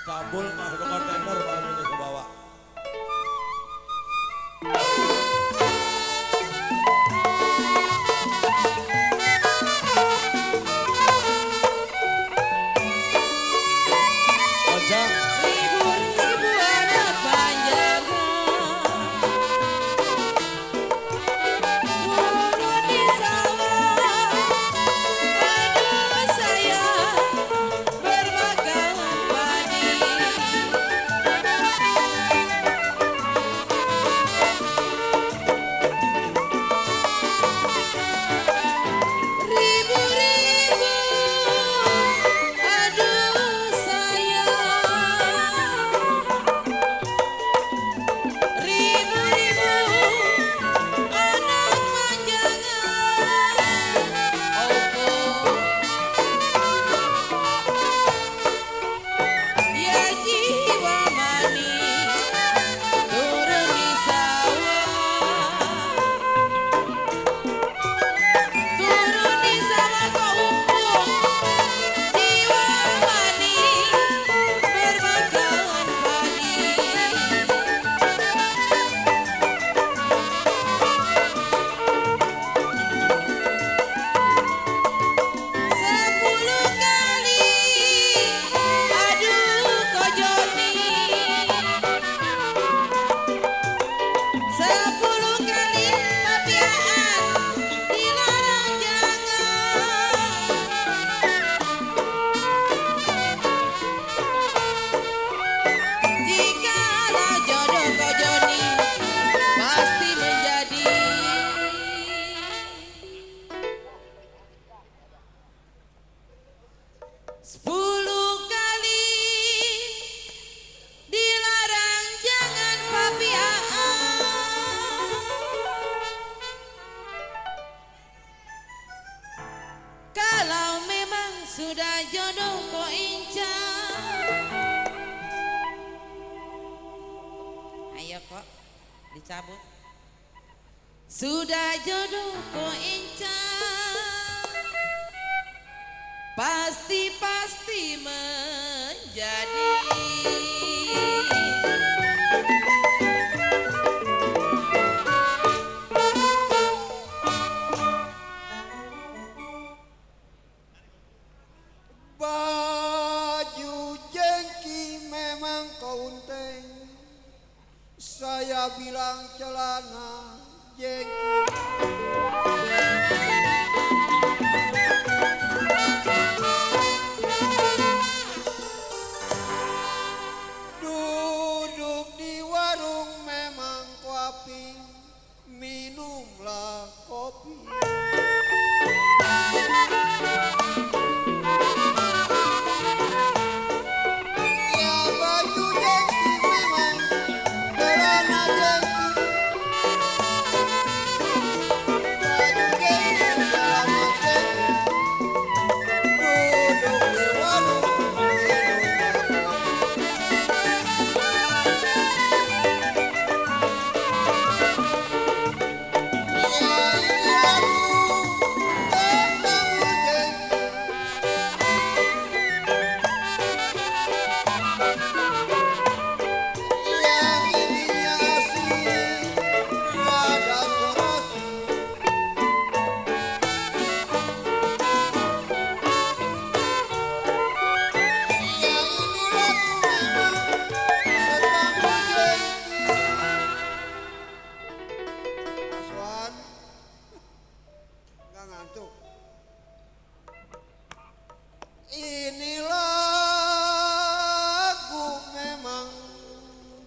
Kabul masuk kontainer malam ini ke bawah. Ojang. Ribu-ribu anak Banjar turun di sawah. Aduh saya bermagang padi. Ribu-ribu aduh saya. Ribu-ribu anak manjangan. Opo ya jiwa manis turun di sawah. Turun di sawah kau umpuk jiwa manis bermakan padi. Sepuluh kali aduh kojoni. Sepuluh kali papiaan dilarang jangan. Jikalau jodoh kojoni pasti menjadi. Sepuluh kali dilarang jangan papiaan. Kalau memang sudah jodoh kau incar. Ayo kok dicabut. Sudah jodoh kau incar. Pasti menjadi. Baju jengki memang kaunteng. Saya bilang celana jengki. Duduk di warung memang kopi, minumlah kopi. Ya baju jengki memang celana jengki. Baju jengki celana jengki. Duduk di warung minumlah kopi. Ya ini aku tetamu jengki. Yang ininya asik, rada serasi. Yang ini laku memang setamu jengki. Aswan, nggak ngantuk. Ini lagu memang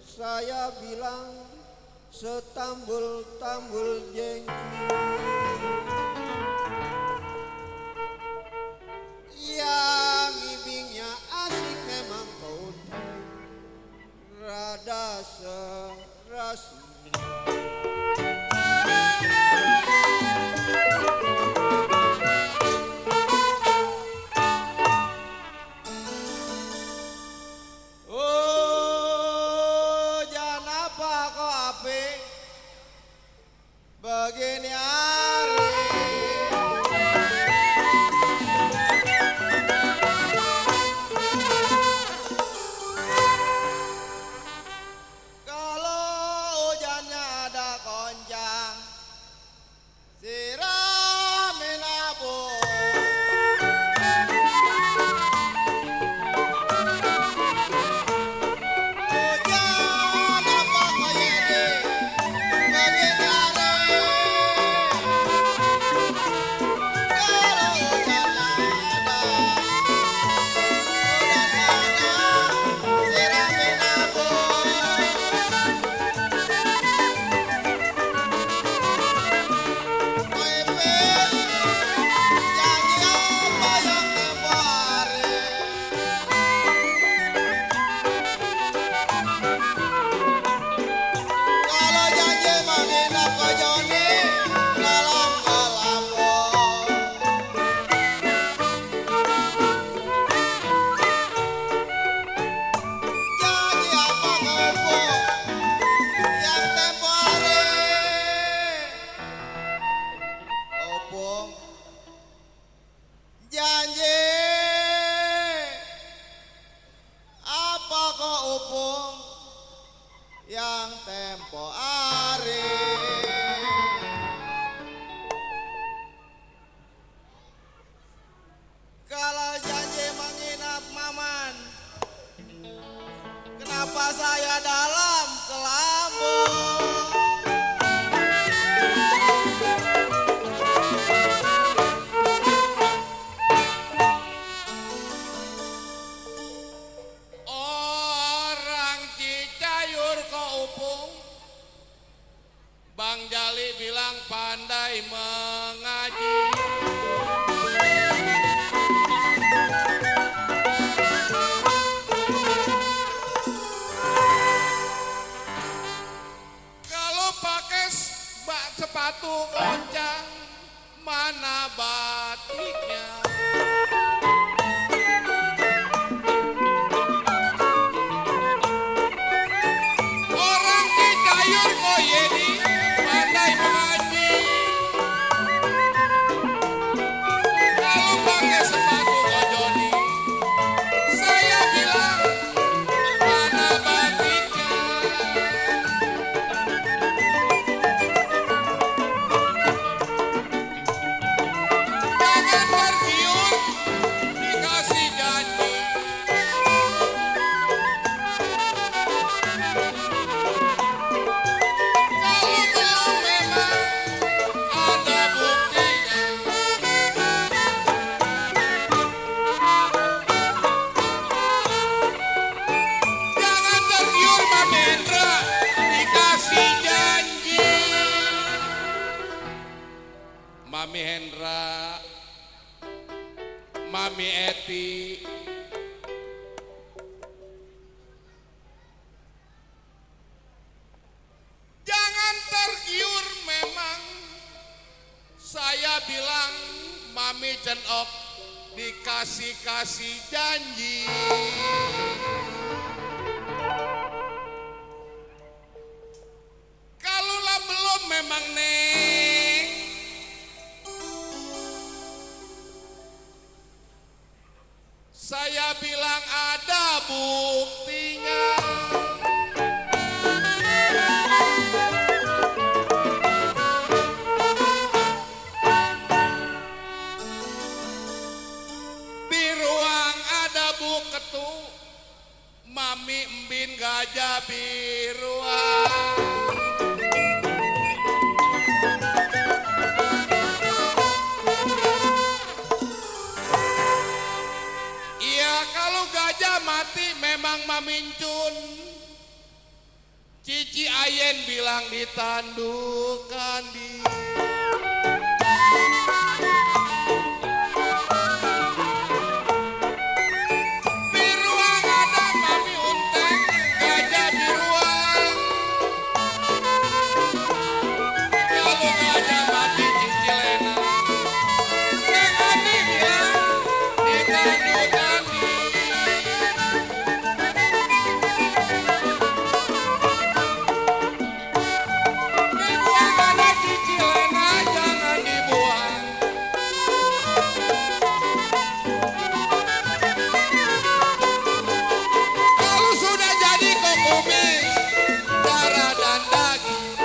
saya bilang setambul-tambul jengki. Yang ibingnya asik memang kau rada serasi. Oh, jangan apa kau ape begini hari. upung yang tempo hari. Kalau janji menginap Maman, kenapa saya dalam kelambu? Orang Cicayur kok upung, Bang Jali bilang pandai mengaji. Kalau pakai sepatu goncang, mana batiknya? Orang Cicayur kok Yeni pandai mengaji. Kalau pakai sepatu Joni, saya bilang mana batiknya? Jangan tergiur dikasih janji. Kalau belum memang ada buktinya. Jangan tergiur Mami Hendra dikasih janji. Mami Hendra, Mami Eti, jangan tergiur memang saya bilang Mami Cenok dikasih-kasih janji. Kalaulah belum memang Neng, saya bilang ada buktinya. Di ruang ada Bu Ketu, Mami Embin Gajah Biruan. Iya, kalau gajah mati memang mamincun. Cici Ayen bilang ditandukan di. Di ruang ada Mami Unteng, gajah biruan. Kalau gajah mati Cici Lena, Neng Ani bilang ditandukan di. Dibuang ada Cici Lena, jangan dibuang. Kalau sudah jadi kok kumis, darah dan daging.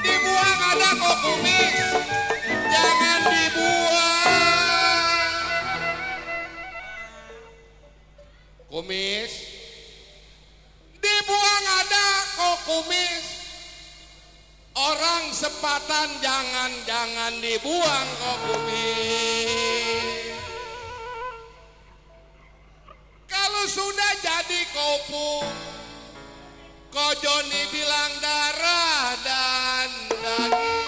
Dibuang ada kok kumis, jangan dibuang. Kumis, dibuang ada kok kumis. Orang sepatan jangan dibuang kok kumis. Kalau sudah jadi kopung, kok Joni bilang darah dan daging.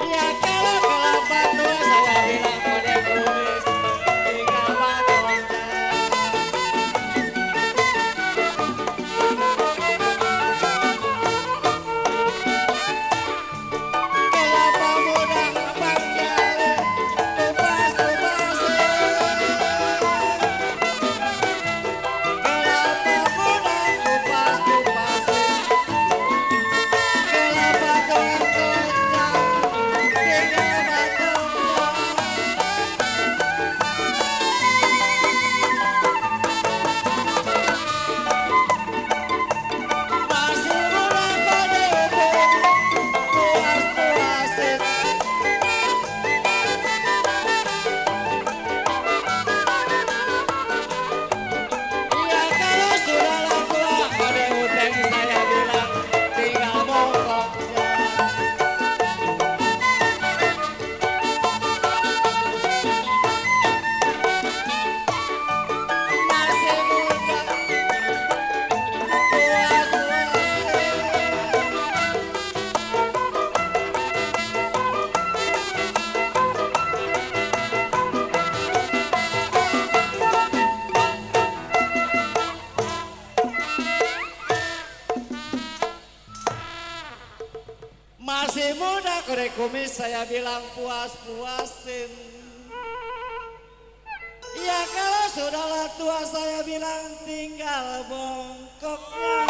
Ya kalau kelapa tua saya bilang pada kumis tinggal batu. Masih muda korek kumis saya bilang puas-puasin. Ya kalau sudahlah tua saya bilang tinggal bongkoknya.